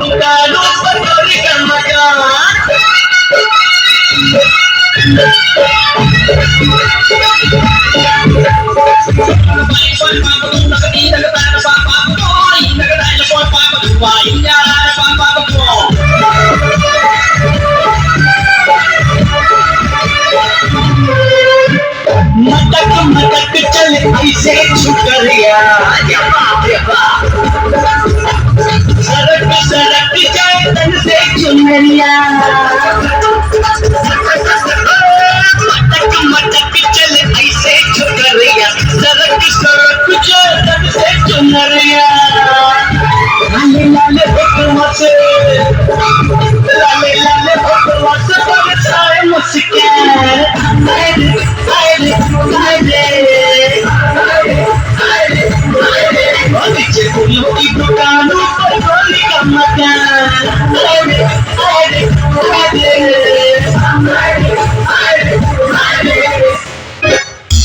दुकानों पर गोली का मकान मटक मटक चल ऐसे छुकरिया सड़क सड़क जाए तन से चुनरिया मटक मटक चल ऐसे छुकरिया सड़क सड़क जाए तन से चुनरिया लाले लाले हुक्म से लाले लाले हुक्म से बरसाए मुस्कान फूलों की दुकानों पर गोली का मकान